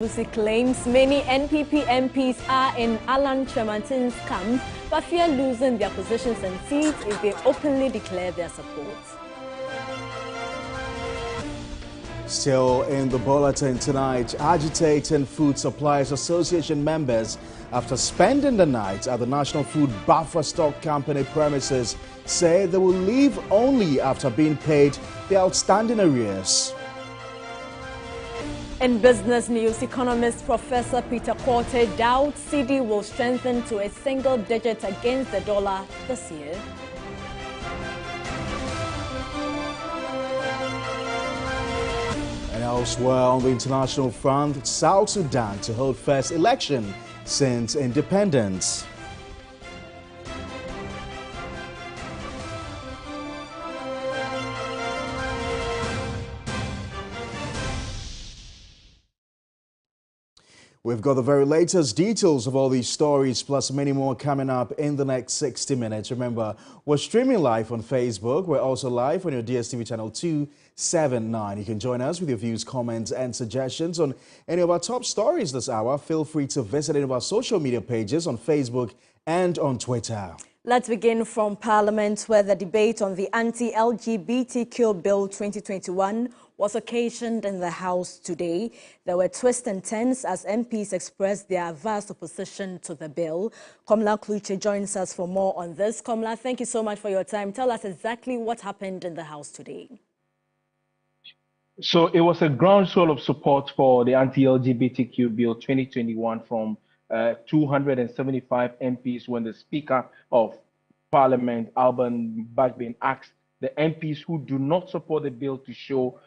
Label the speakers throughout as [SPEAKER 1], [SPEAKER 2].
[SPEAKER 1] He claims many NPP MPs are in Alan Tremantin's camp, but fear losing their positions and seats if they openly declare their support.
[SPEAKER 2] Still in the bulletin tonight, agitating Food Suppliers Association members after spending the night at the National Food Buffer Stock Company premises say they will leave only after being paid the outstanding arrears.
[SPEAKER 1] In business news, economist Professor Peter Korte doubts cedi will strengthen to a single digit against the dollar this year.
[SPEAKER 2] And elsewhere on the international front, South Sudan to hold first election since independence. We've got the very latest details of all these stories, plus many more coming up in the next 60 minutes. Remember, we're streaming live on Facebook. We're also live on your DSTV channel 279. You can join us with your views, comments, and suggestions on any of our top stories this hour. Feel free to visit any of our social media pages on Facebook and on Twitter.
[SPEAKER 1] Let's begin from Parliament, where the debate on the anti-LGBTQ Bill 2021 was occasioned in the House today. There were twists and turns as MPs expressed their vast opposition to the bill. Komla Kluche joins us for more on this. Komla, thank you so much for your time. Tell us exactly what happened in the House today.
[SPEAKER 3] So it was a groundswell of support for the anti-LGBTQ Bill 2021 from 275 MPs when the Speaker of Parliament, Alban Bagbin, asked the MPs who do not support the bill to show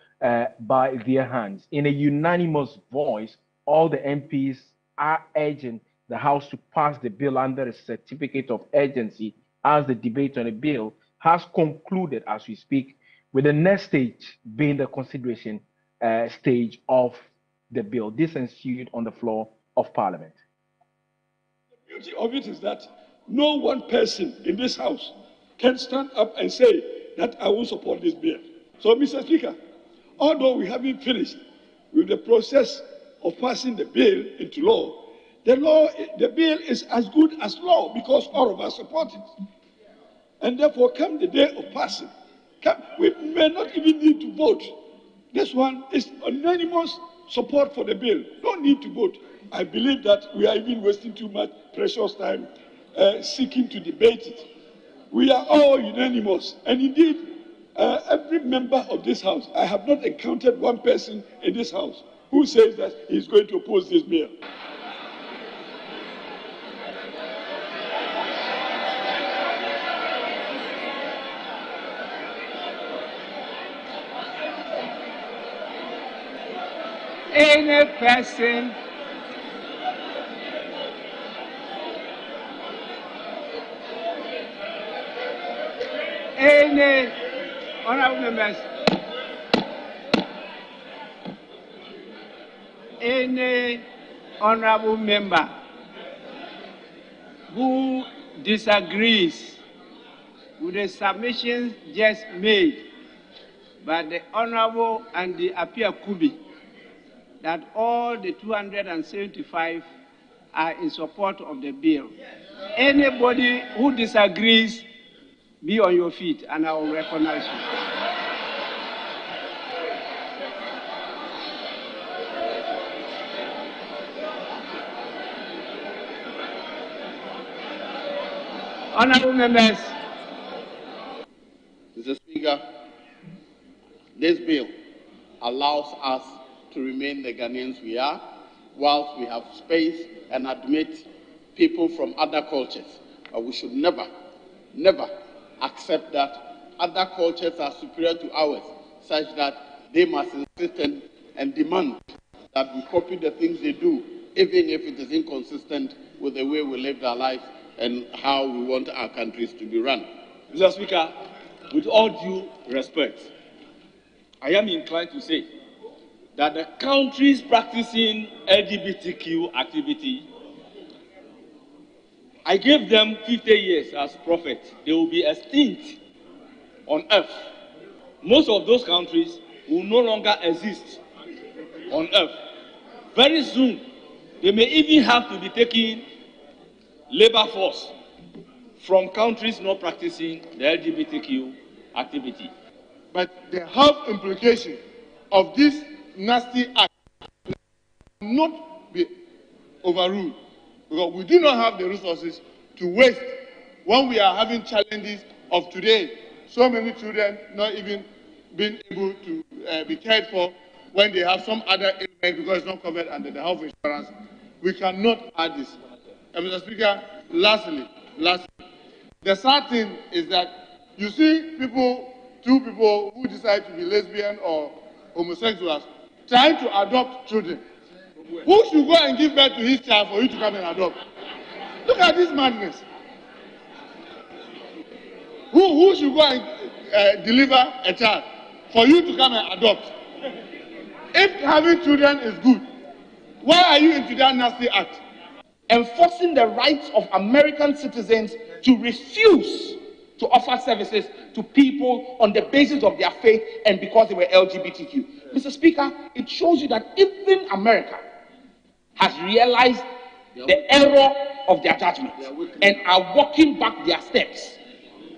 [SPEAKER 3] by their hands. In a unanimous voice, all the MPs are urging the House to pass the bill under a certificate of urgency as the debate on the bill has concluded as we speak, with the next stage being the consideration stage of the bill. This ensued on the floor of Parliament.
[SPEAKER 4] The beauty of it is that no one person in this House can stand up and say that I will support this bill. So, Mr. Speaker, although we haven't finished with the process of passing the bill into law, the bill is as good as law because all of us support it. And therefore, come the day of passing, we may not even need to vote. This one is unanimous support for the bill. No need to vote. I believe that we are even wasting too much precious time seeking to debate it. We are all unanimous. And indeed, every member of this House, I have not encountered one person in this House who says that he is going to oppose this bill.
[SPEAKER 5] Any person honorable members, any honorable member who disagrees with the submissions just made by the Honorable Andy Appiah Kubi, that all the 275 are in support of the bill. Anybody who disagrees, be on your feet and I will recognize you. Honorable members.
[SPEAKER 6] Mr. Speaker, this bill allows us to remain the Ghanaians we are, whilst we have space and admit people from other cultures. But we should never accept that other cultures are superior to ours, such that they must insist and demand that we copy the things they do, even if it is inconsistent with the way we live our life and how we want our countries to be run.
[SPEAKER 4] Mr. Speaker, with all due respect, I am inclined to say that the countries practicing LGBTQ activity, I gave them 50 years as prophet. They will be extinct on earth. Most of those countries will no longer exist on earth. Very soon, they may even have to be taking labor force from countries not practicing the LGBTQ activity.
[SPEAKER 6] But the health implication of this nasty act not be overruled, because we do not have the resources to waste when we are having challenges of today. So many children not even being able to be cared for when they have some other ailment because it's not covered under the health insurance. We cannot add this. And Mr. Speaker, lastly, the sad thing is that you see two people who decide to be lesbian or homosexuals trying to adopt children. Who should go and give birth to his child for you to come and adopt? Look at this madness. Who should go and deliver a child for you to come and adopt? If having children is good, why are you into that nasty act?
[SPEAKER 7] Enforcing the rights of American citizens to refuse to offer services to people on the basis of their faith and because they were LGBTQ. Mr. Speaker, it shows you that even America has realized the error of their judgment and are walking back their steps.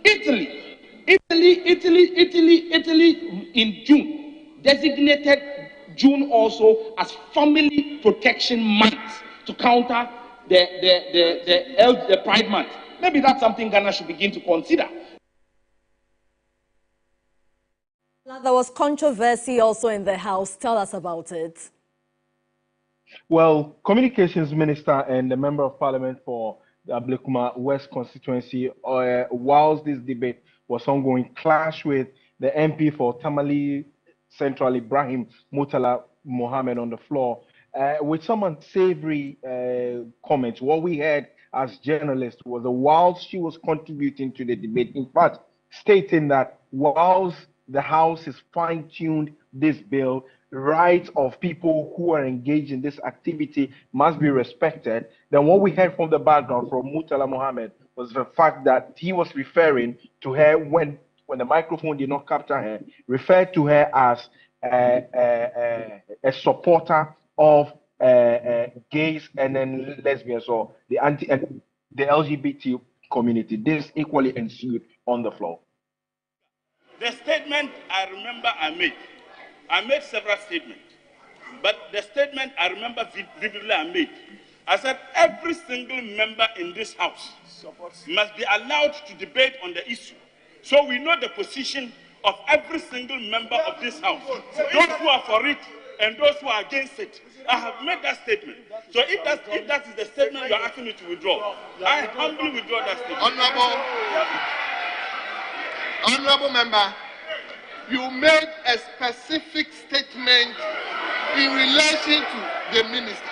[SPEAKER 7] Italy in June designated June also as Family Protection Month to counter the Pride Month. Maybe that's something Ghana should begin to consider.
[SPEAKER 1] Now, there was controversy also in the House. Tell us about it.
[SPEAKER 3] Well, Communications Minister and the Member of Parliament for the Ablekuma West constituency, whilst this debate was ongoing, clashed with the MP for Tamale Central, Ibrahim Murtala Mohammed, on the floor with some unsavory comments. What we heard as journalists was that whilst she was contributing to the debate, in fact, stating that whilst the House is fine-tuned this bill, rights of people who are engaged in this activity must be respected. Then what we heard from the background from Murtala Mohammed was the fact that he was referring to her when the microphone did not capture her, referred to her as a supporter of gays and then lesbians, or the LGBT community. This equally ensued on the floor.
[SPEAKER 8] The statement I remember I made several statements, but the statement I remember vividly I said every single member in this house must be allowed to debate on the issue. So we know the position of every single member of this house, those who are for it and those who are against it. I have made that statement. So if that is the statement you are asking me to withdraw, I humbly withdraw that statement.
[SPEAKER 6] Honorable member, you made a specific statement in relation to the minister.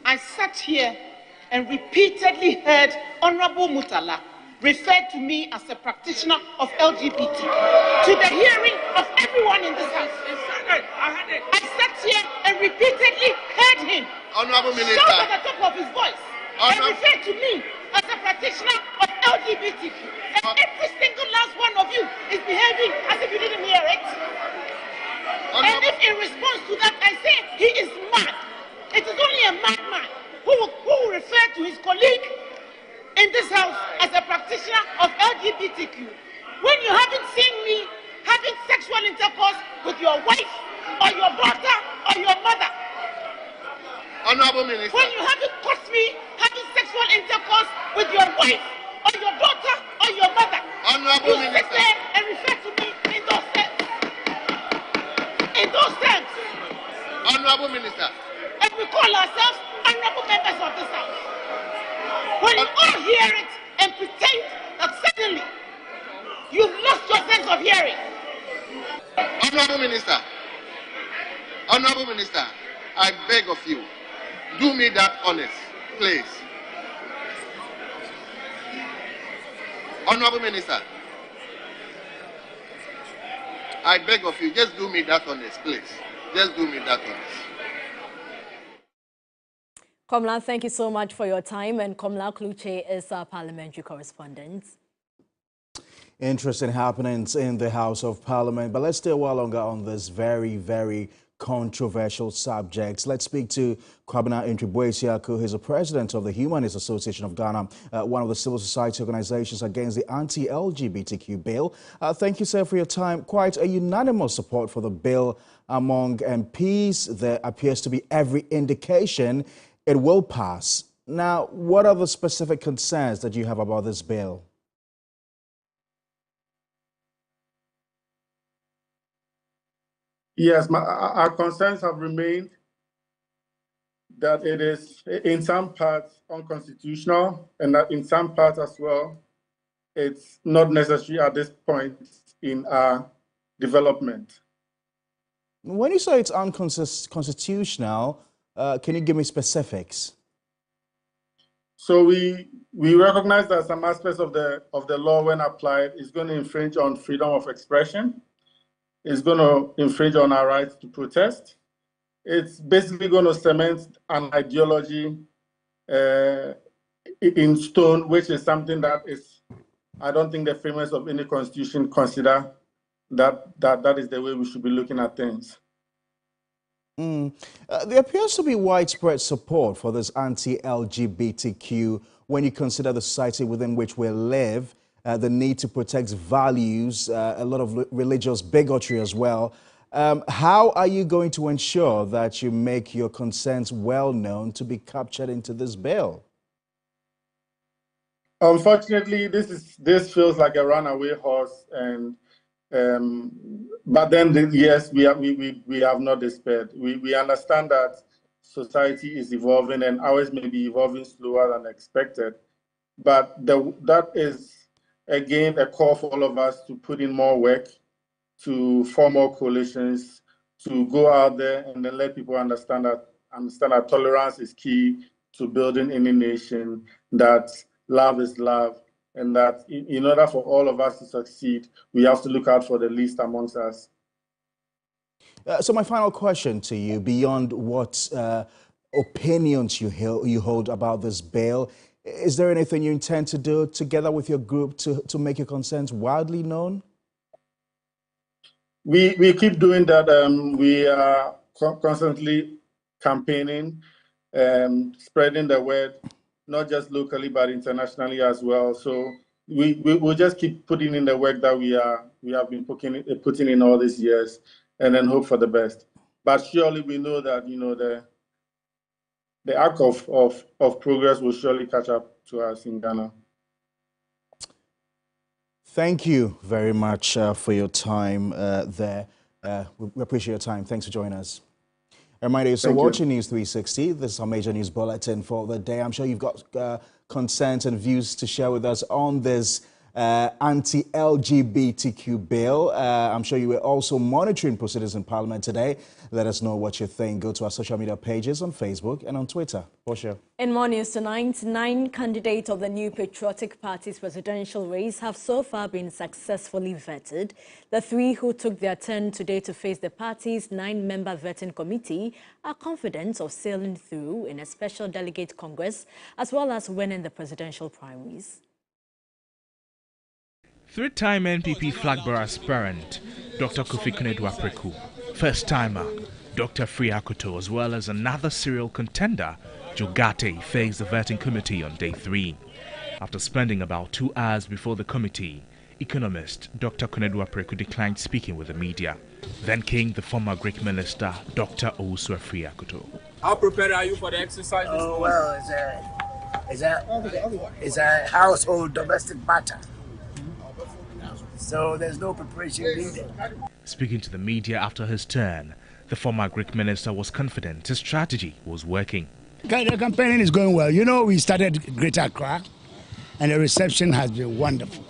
[SPEAKER 7] I sat here and repeatedly heard Honorable Murtala refer to me as a practitioner of LGBT to the hearing of everyone in this house. I sat here and repeatedly heard him
[SPEAKER 6] Honorable Minister,
[SPEAKER 7] shout at the top of his voice and refer to me as a practitioner of LGBTQ. And every single last one of you is behaving as if you didn't hear it. And if in response to that I say he is mad, it is only a madman who will refer to his colleague in this house as a practitioner of LGBTQ. When you haven't seen me having sexual intercourse with your wife or your daughter or your mother.
[SPEAKER 6] Honorable Minister.
[SPEAKER 7] When you haven't caught me having sexual intercourse with your wife or your daughter or your mother.
[SPEAKER 6] Honorable
[SPEAKER 7] you
[SPEAKER 6] Minister.
[SPEAKER 7] Sit there and refer to me in those terms. In those terms.
[SPEAKER 6] Honorable Minister.
[SPEAKER 7] And we call ourselves honorable members of this house. When you all hear it and pretend that suddenly you've lost your sense of hearing.
[SPEAKER 6] Honorable Minister. Honorable Minister, I beg of you, do me that honest, please. Honorable Minister, I beg of you, just do me that honest, please. Just do me that honest.
[SPEAKER 1] Komla, thank you so much for your time. And Komla Kluche is our parliamentary correspondent.
[SPEAKER 2] Interesting happenings in the House of Parliament. But let's stay a while longer on this very, very controversial subjects. Let's speak to Kwabena Ntribue-Siaku, who's the president of the Humanist Association of Ghana, one of the civil society organizations against the anti-LGBTQ bill. Thank you, sir, for your time. Quite a unanimous support for the bill among MPs. There appears to be every indication it will pass. Now, what are the specific concerns that you have about this bill?
[SPEAKER 9] Yes, our concerns have remained that it is in some parts unconstitutional and that in some parts as well, it's not necessary at this point in our development.
[SPEAKER 2] When you say it's unconstitutional, can you give me specifics?
[SPEAKER 9] So we recognize that some aspects of the law, when applied, is going to infringe on freedom of expression. It's going to infringe on our rights to protest. It's basically going to cement an ideology in stone, which is something that is, I don't think the framers of any constitution consider that is the way we should be looking at things.
[SPEAKER 2] There appears to be widespread support for this anti-LGBTQ when you consider the society within which we live, the need to protect values, a lot of religious bigotry as well. How are you going to ensure that you make your concerns well known to be captured into this bill?
[SPEAKER 9] Unfortunately, this feels like a runaway horse, and but then yes, we have not despaired. We understand that society is evolving, and ours may be evolving slower than expected. But that is again a call for all of us to put in more work, to form more coalitions, to go out there and then let people understand that tolerance is key to building any nation, that love is love, and that in order for all of us to succeed, we have to look out for the least amongst us.
[SPEAKER 2] So my final question to you, beyond what opinions you hold about this bill, is there anything you intend to do together with your group to make your concerns widely known?
[SPEAKER 9] We keep doing that. We are constantly campaigning, spreading the word, not just locally but internationally as well. So we will just keep putting in the work that we have been putting in all these years, and then hope for the best. But surely we know that the arc of progress will surely catch up to us in Ghana.
[SPEAKER 2] Thank you very much for your time there. We appreciate your time. Thanks for joining us. A reminder, you're still watching News 360. This is our major news bulletin for the day. I'm sure you've got concerns and views to share with us on this anti-LGBTQ bill. I'm sure you were also monitoring proceedings in Parliament today. Let us know what you think. Go to our social media pages on Facebook and on Twitter. Portia.
[SPEAKER 1] In more news tonight, 9 candidates of the New Patriotic Party's presidential race have so far been successfully vetted. The 3 who took their turn today to face the party's 9-member vetting committee are confident of sailing through in a special delegate congress, as well as winning the presidential primaries.
[SPEAKER 10] 3-time NPP flag-bearer aspirant Dr. Kofi Konadu-Apreku, first-timer Dr. Free Akoto, as well as another serial contender, Joe Ghartey, faced the vetting committee on day 3. After spending about 2 hours before the committee, economist Dr. Konadu-Apreku declined speaking with the media. Then came the former Greek minister, Dr. Owusu Free Akoto.
[SPEAKER 11] How prepared are you for the exercise?
[SPEAKER 12] Oh, well, it's a household domestic matter. So there's no preparation needed.
[SPEAKER 10] Speaking to the media after his turn, the former Greek minister was confident his strategy was working.
[SPEAKER 12] The campaigning is going well. You know, we started Greater Accra, and the reception has been wonderful.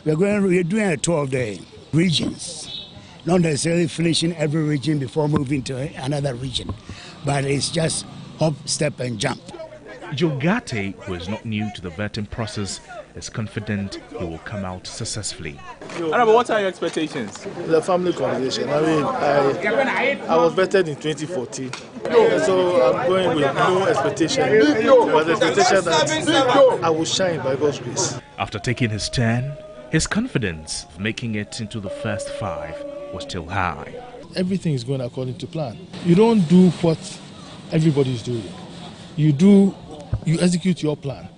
[SPEAKER 12] We're doing a tour of the regions, not necessarily finishing every region before moving to another region, but it's just hop, step, and jump.
[SPEAKER 10] Joe Ghartey, who is not new to the vetting process, is confident he will come out successfully.
[SPEAKER 11] But what are your expectations?
[SPEAKER 13] The family conversation. I mean, I was vetted in 2014, so I'm going with no expectation, but the expectation that I will shine by God's grace.
[SPEAKER 10] After taking his turn, his confidence of making it into the first 5 was still high.
[SPEAKER 13] everything is going according to plan. You don't do what everybody is doing. You execute your plan.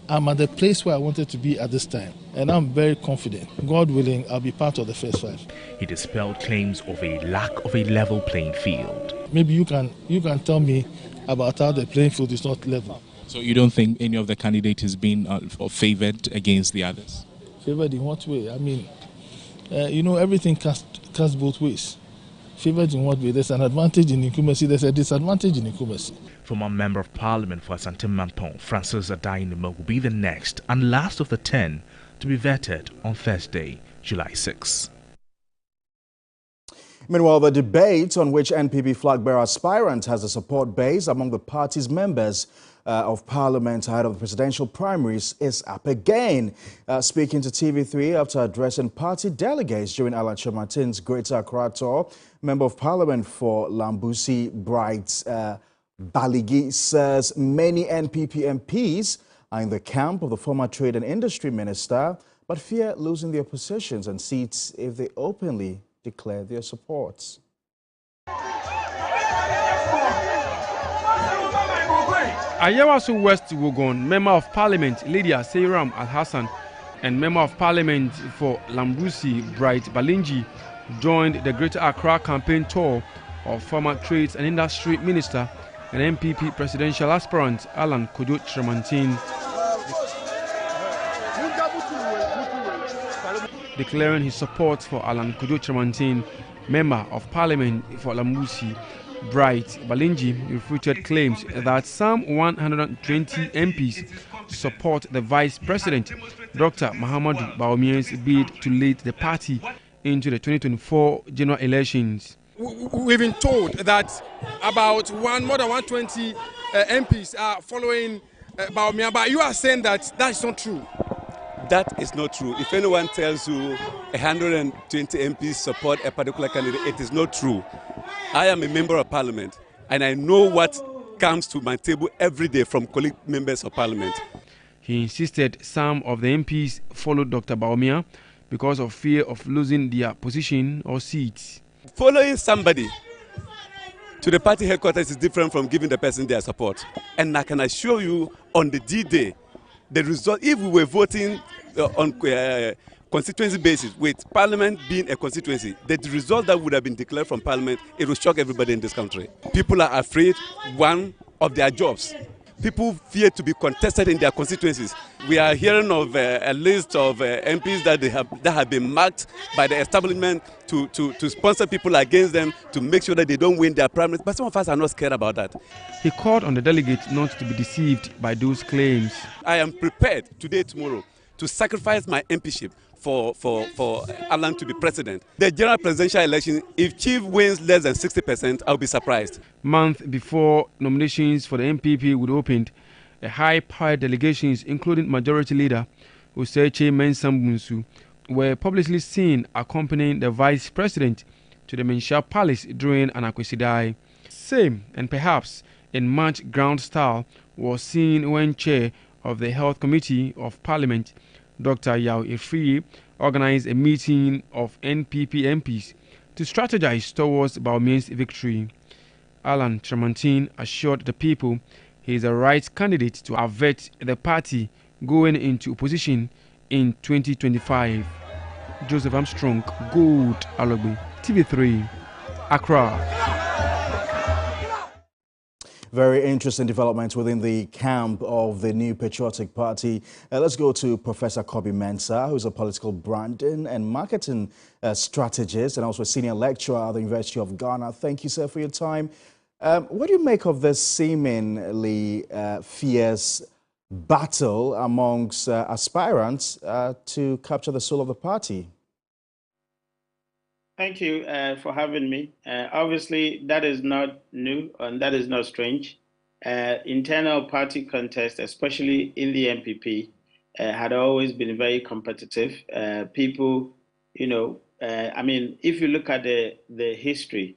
[SPEAKER 13] I'm at the place where I wanted to be at this time, and I'm very confident. God willing, I'll be part of the first 5.
[SPEAKER 10] He dispelled claims of a lack of a level playing field.
[SPEAKER 13] Maybe you can tell me about how the playing field is not level.
[SPEAKER 11] So you don't think any of the candidates has been favored against the others?
[SPEAKER 13] Favored in what way? I mean, everything casts both ways. Favored in what way? There's an advantage in incumbency, there's a disadvantage in incumbency.
[SPEAKER 10] Former Member of Parliament for Asante Mampong, Francis Adai-Numa, will be the next and last of the 10 to be vetted on Thursday, July 6.
[SPEAKER 2] Meanwhile, the debate on which NPP flag-bearer aspirant has a support base among the party's members of Parliament ahead of the presidential primaries is up again. Speaking to TV3 after addressing party delegates during Alan Kyerematen's Greater Accra tour, Member of Parliament for Lambusi Bright Baligi says many NPP MPs are in the camp of the former Trade and Industry Minister, but fear losing their positions and seats if they openly declare their supports.
[SPEAKER 14] Ayawaso West Wugon, Member of Parliament Lydia Seyram Al-Hassan and Member of Parliament for Lambusi Bright Balingi joined the Greater Accra campaign tour of former Trades and Industry Minister and MPP presidential aspirant Alan Kojo Kyerematen, declaring his support for Alan Kojo Kyerematen. Member of Parliament for Lambusi Bright Balingi refuted claims that some 120 MPs support the Vice President, Dr. Mahamudu Bawumia's bid to lead the party into the 2024 general elections.
[SPEAKER 15] We've been told that about more than 120 MPs are following Bawumia, but you are saying that is not true.
[SPEAKER 16] That is not true. If anyone tells you 120 MPs support a particular candidate, it is not true. I am a member of Parliament, and I know what comes to my table every day from colleague members of Parliament.
[SPEAKER 14] He insisted some of the MPs followed Dr. Bawumia because of fear of losing their position or seats.
[SPEAKER 16] Following somebody to the party headquarters is different from giving the person their support. And I can assure you on the D-Day, the result, if we were voting on constituency basis, with Parliament being a constituency, the result that would have been declared from Parliament, it will shock everybody in this country. People are afraid, one, of their jobs. People fear to be contested in their constituencies. We are hearing of a list of MPs that have been marked by the establishment to sponsor people against them, to make sure that they don't win their primaries. But some of us are not scared about that.
[SPEAKER 14] He called on the delegates not to be deceived by those claims.
[SPEAKER 16] I am prepared today, tomorrow, to sacrifice my MPship for Alan to be president. The general presidential election, if Chief wins less than 60%, I'll be surprised.
[SPEAKER 14] Month before nominations for the MPP would open, a high-powered delegations, including Majority Leader Useche Mensah Bunsu, were publicly seen accompanying the Vice President to the Menshia Palace during an Akwesidai. Same, and perhaps in much ground style, was seen when Chair of the Health Committee of Parliament, Dr. Yao Ifriye, organized a meeting of NPP MPs to strategize towards Bawumia's victory. Alan Kyerematen assured the people he is the right candidate to avert the party going into opposition in 2025. Joseph Armstrong, Gold Alogbe, TV3, Accra.
[SPEAKER 2] Very interesting developments within the camp of the New Patriotic Party. Let's go to Professor Kobi Mensah, who's a political branding and marketing strategist and also a senior lecturer at the University of Ghana. Thank you, sir, for your time. What do you make of this seemingly fierce battle amongst aspirants to capture the soul of the party?
[SPEAKER 5] Thank you for having me. Obviously, that is not new and that is not strange. Internal party contest, especially in the MPP, had always been very competitive. People, if you look at the history,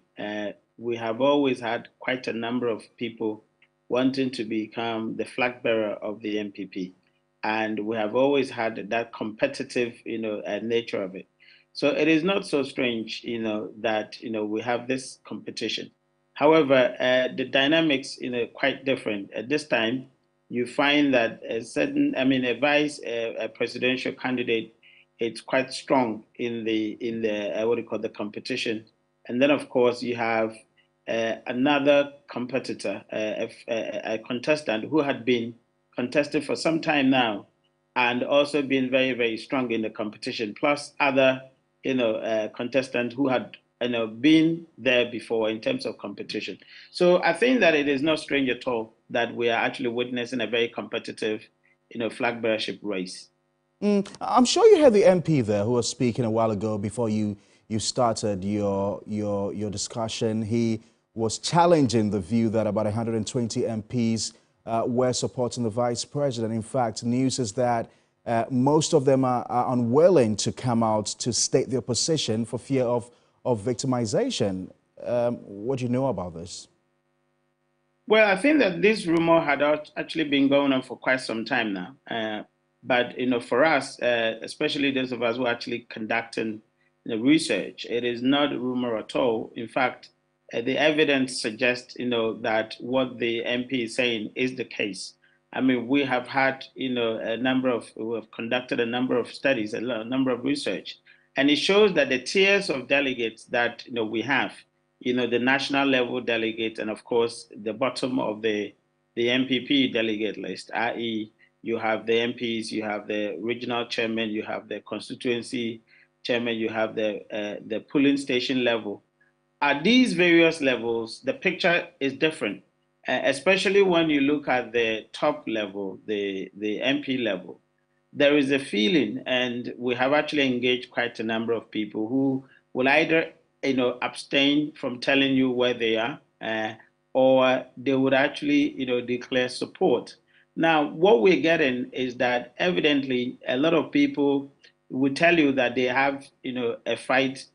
[SPEAKER 5] we have always had quite a number of people wanting to become the flag bearer of the MPP. And we have always had that competitive, nature of it. So it is not so strange, that, we have this competition. However, the dynamics, quite different. At this time, you find that a vice presidential candidate, it's quite strong in the what do you call the competition. And then, of course, you have another competitor, a contestant who had been contested for some time now, and also been very, very strong in the competition, plus other, contestants who had, been there before in terms of competition. So I think that it is not strange at all that we are actually witnessing a very competitive, flag bearership race.
[SPEAKER 2] I'm sure you had the MP there who was speaking a while ago before you started your discussion. He was challenging the view that about 120 MPs were supporting the vice president. In fact, news is that most of them are unwilling to come out to state their position for fear of victimization. What do you know about this?
[SPEAKER 5] Well, I think that this rumor had actually been going on for quite some time now. But for us, especially those of us who are actually conducting research, it is not a rumor at all. In fact, the evidence suggests that what the MP is saying is the case. I mean, we have had we have conducted a number of studies, a number of research, and it shows that the tiers of delegates that we have, the national level delegate, and of course the bottom of the MPP delegate list, i.e. you have the MPs, you have the regional chairman, you have the constituency chairman, you have the polling station level. At these various levels, the picture is different, especially when you look at the top level, the MP level. There is a feeling, and we have actually engaged quite a number of people who will either abstain from telling you where they are, or they would actually declare support. Now, what we're getting is that evidently a lot of people will tell you that they have, a fight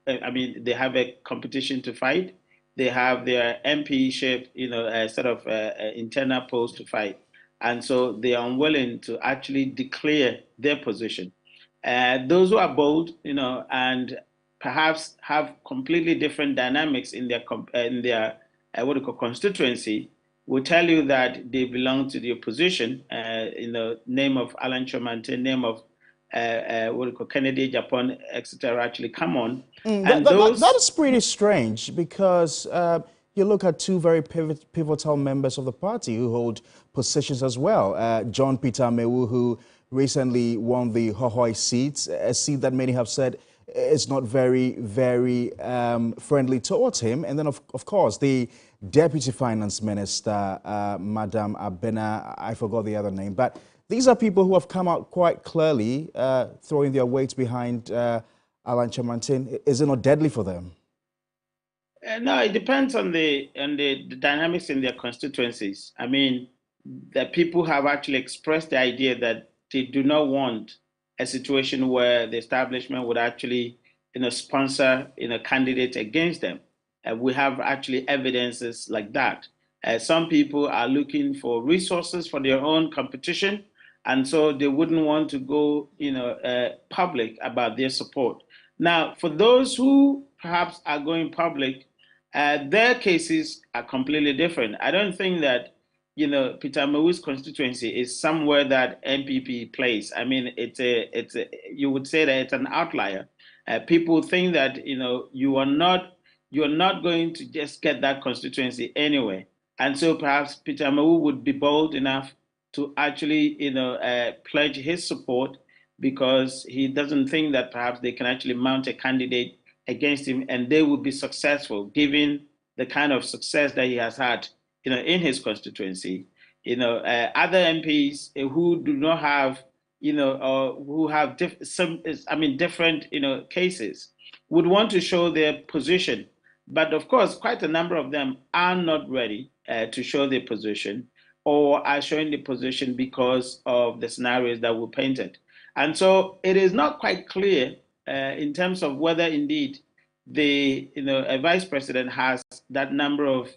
[SPEAKER 5] they have a competition to fight. They have their MP-ship, a sort of internal polls to fight. And so they are unwilling to actually declare their position. Those who are bold, and perhaps have completely different dynamics in their constituency, will tell you that they belong to the opposition, name of Alan Kyerematen, name of Kennedy Japan, etc. actually come on.
[SPEAKER 2] That is pretty strange, because you look at two very pivotal members of the party who hold positions as well. John Peter Amewu, who recently won the Hohoi seat, a seat that many have said is not very, very friendly towards him. And then, of course, the Deputy Finance Minister, Madam Abena, I forgot the other name. But these are people who have come out quite clearly, throwing their weight behind Alan Kyerematen. Is it not deadly for them?
[SPEAKER 5] No, it depends on the dynamics in their constituencies. I mean, the people have actually expressed the idea that they do not want a situation where the establishment would actually, sponsor, candidate against them. We have actually evidences like that. Some people are looking for resources for their own competition, and so they wouldn't want to go, public about their support. Now, for those who perhaps are going public, their cases are completely different. I don't think that, Peter Amewu's constituency is somewhere that MPP plays. I mean, you would say that it's an outlier. People think that, you're not going to just get that constituency anyway. And so perhaps Peter Amewu would be bold enough to actually, pledge his support, because he doesn't think that perhaps they can actually mount a candidate against him and they would be successful, given the kind of success that he has had, in his constituency. Other MPs who do not have, or who have different, cases, would want to show their position. But of course, quite a number of them are not ready to show their position, or are showing the position because of the scenarios that were painted. And so it is not quite clear in terms of whether indeed a vice president has that number of,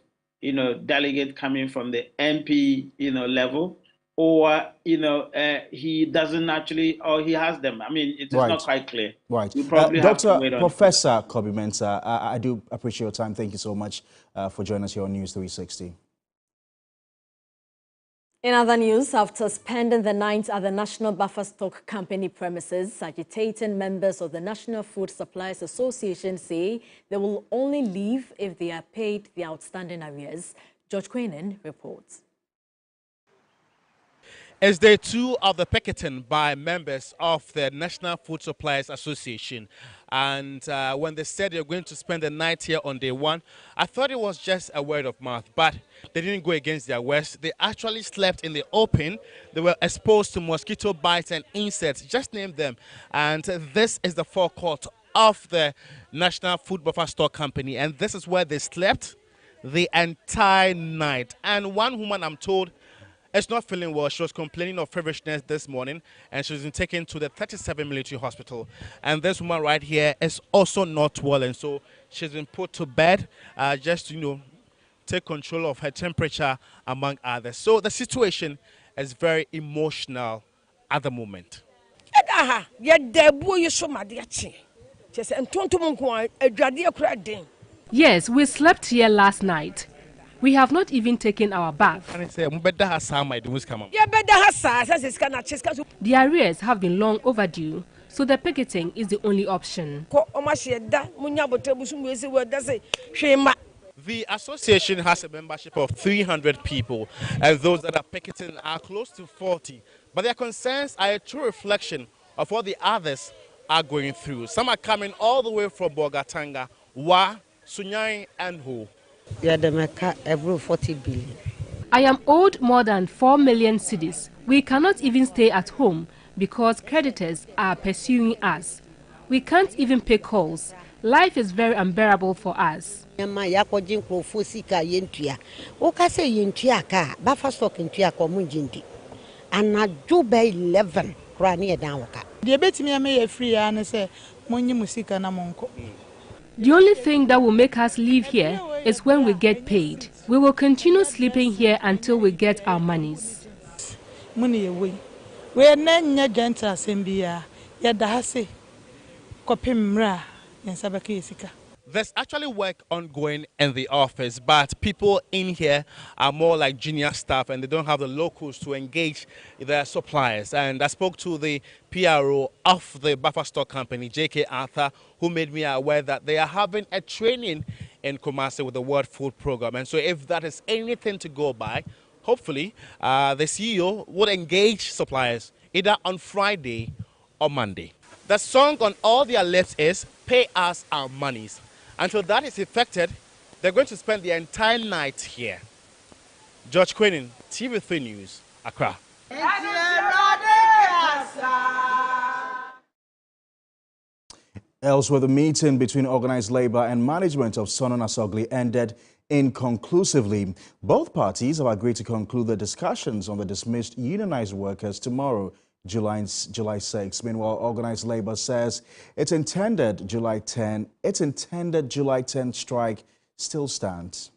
[SPEAKER 5] delegate coming from the MP, level,
[SPEAKER 17] or he doesn't actually, or he has them. I mean, it is not quite clear.
[SPEAKER 2] Right.
[SPEAKER 17] We probably have to wait on
[SPEAKER 2] Professor Kobe Mensah, I do appreciate your time. Thank you so much for joining us here on News 360.
[SPEAKER 1] In other news, after spending the night at the National Buffer Stock Company premises, agitating members of the National Food Suppliers Association say they will only leave if they are paid the outstanding arrears. George Quainen reports.
[SPEAKER 18] It's day 2 of the picketing by members of the National Food Suppliers Association. And when they said they're going to spend the night here on day 1, I thought it was just a word of mouth, but they didn't go against their words. They actually slept in the open. They were exposed to mosquito bites and insects, just name them. And this is the forecourt of the National Food Buffer Stock Company, and this is where they slept the entire night. And one woman, I'm told, is not feeling well. She was complaining of feverishness this morning, and she's been taken to the 37 military hospital. And this woman right here is also not well, and so she's been put to bed just to, take control of her temperature, among others. So the situation is very emotional at the moment.
[SPEAKER 19] Yes, we slept here last night. We have not even taken our bath. The arrears have been long overdue, so the picketing is the only option.
[SPEAKER 18] The association has a membership of 300 people, and those that are picketing are close to 40. But their concerns are a true reflection of what the others are going through. Some are coming all the way from Bogatanga, Wa, Sunyai, and Ho.
[SPEAKER 19] Every 40 billion. I am owed more than 4 million cedis. We cannot even stay at home because creditors are pursuing us. We can't even pay calls. Life is very unbearable for us. The only thing that will make us leave here is when we get paid. We will continue sleeping here until we get our monies.
[SPEAKER 18] There's actually work ongoing in the office, but people in here are more like junior staff and they don't have the locals to engage their suppliers. And I spoke to the PRO of the Buffer Stock Company, J.K. Arthur, who made me aware that they are having a training in Kumasi with the World Food Program. And so if that is anything to go by, hopefully the CEO would engage suppliers either on Friday or Monday. The song on all their lips is "Pay us our monies." Until that is effected, they're going to spend the entire night here. George Quainen, TV3 News, Accra.
[SPEAKER 2] Elsewhere, the meeting between organized labor and management of Sono Nasogli ended inconclusively. Both parties have agreed to conclude the discussions on the dismissed unionized workers tomorrow, July 6. Meanwhile, organized labor says its intended July 10 strike still stands.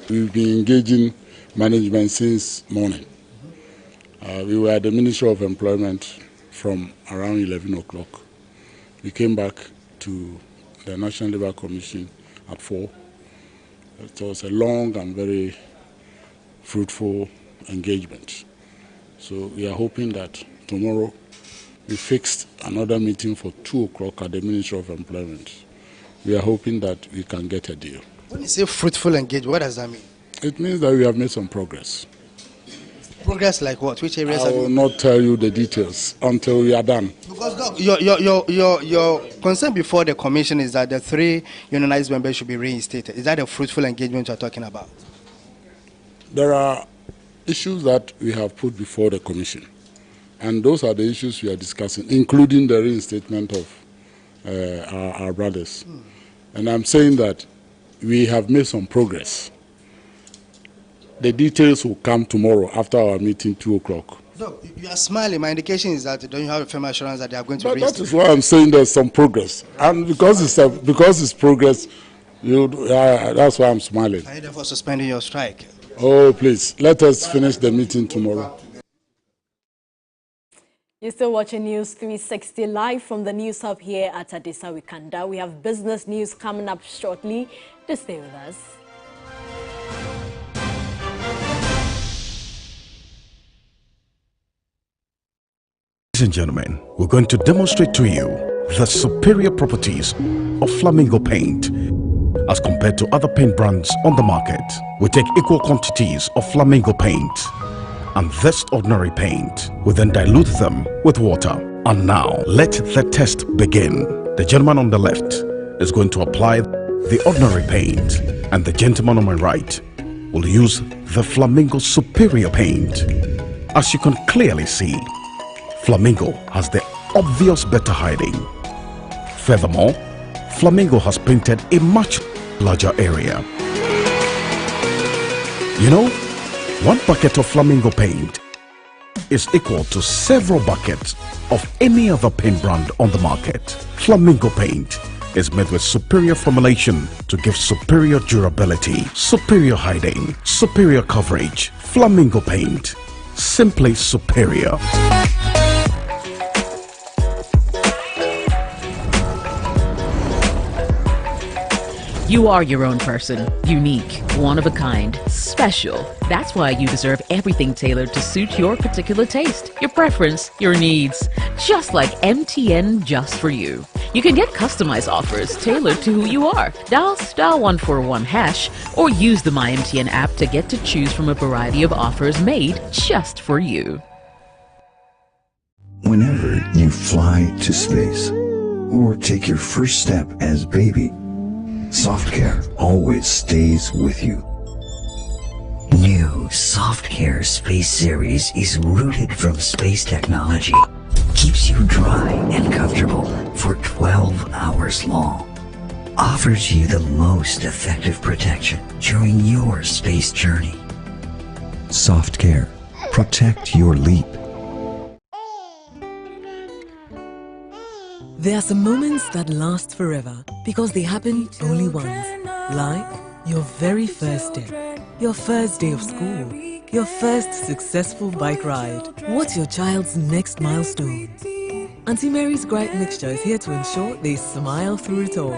[SPEAKER 20] We've been engaging management since morning. We were at the Ministry of Employment from around 11 o'clock. We came back to the National Labour Commission at 4. It was a long and very fruitful engagement. So we are hoping that tomorrow we fixed another meeting for 2 o'clock at the Ministry of Employment. We are hoping that we can get a deal.
[SPEAKER 21] When you say fruitful engagement, what does that mean?
[SPEAKER 20] It means that we have made some progress.
[SPEAKER 21] Progress like what? Which areas?
[SPEAKER 20] I will not tell you the details until we are done.
[SPEAKER 21] Because Doc, your concern before the commission is that the 3 unionized members should be reinstated. Is that a fruitful engagement you are talking about?
[SPEAKER 20] There are issues that we have put before the commission, and those are the issues we are discussing, including the reinstatement of our brothers. And I'm saying that we have made some progress. The details will come tomorrow after our meeting, 2 o'clock.
[SPEAKER 21] Look, you are smiling. My indication is that don't you have a firm assurance that they are going to reinstate?
[SPEAKER 20] That is why I'm saying there's some progress. And because it's progress, That's why I'm smiling.
[SPEAKER 21] Are you therefore suspending your strike?
[SPEAKER 20] Oh, please, let us finish the meeting tomorrow.
[SPEAKER 1] You're still watching News 360 live from the News Hub here at Adisa Wikanda. We have business news coming up shortly. Just stay with us.
[SPEAKER 4] Ladies and gentlemen, we're going to demonstrate to you the superior properties of Flamingo paint as compared to other paint brands on the market. We take equal quantities of Flamingo paint and this ordinary paint. We then dilute them with water. And now, let the test begin. The gentleman on the left is going to apply the ordinary paint, and the gentleman on my right will use the Flamingo Superior paint. As you can clearly see, Flamingo has the obvious better hiding. Furthermore, Flamingo has painted a much larger area. You know, one bucket of Flamingo paint is equal to several buckets of any other paint brand on the market. Flamingo paint is made with superior formulation to give superior durability, superior hiding, superior coverage. Flamingo paint, simply superior.
[SPEAKER 22] You are your own person, unique, one of a kind, special. That's why you deserve everything tailored to suit your particular taste, your preference, your needs. Just like MTN Just For You. You can get customized offers tailored to who you are. Dial *141# or use the MyMTN app to get to choose from a variety of offers made just for you.
[SPEAKER 23] Whenever you fly to space or take your first step as baby, SoftCare always stays with you.
[SPEAKER 24] New SoftCare Space Series is rooted from space technology. Keeps you dry and comfortable for 12 hours long. Offers you the most effective protection during your space journey.
[SPEAKER 23] SoftCare. Protect your leap.
[SPEAKER 25] There are some moments that last forever because they happen only once. Like your very first day, your first day of school, your first successful bike ride. What's your child's next milestone? Auntie Mary's Gripe Mixture is here to ensure they smile through it all.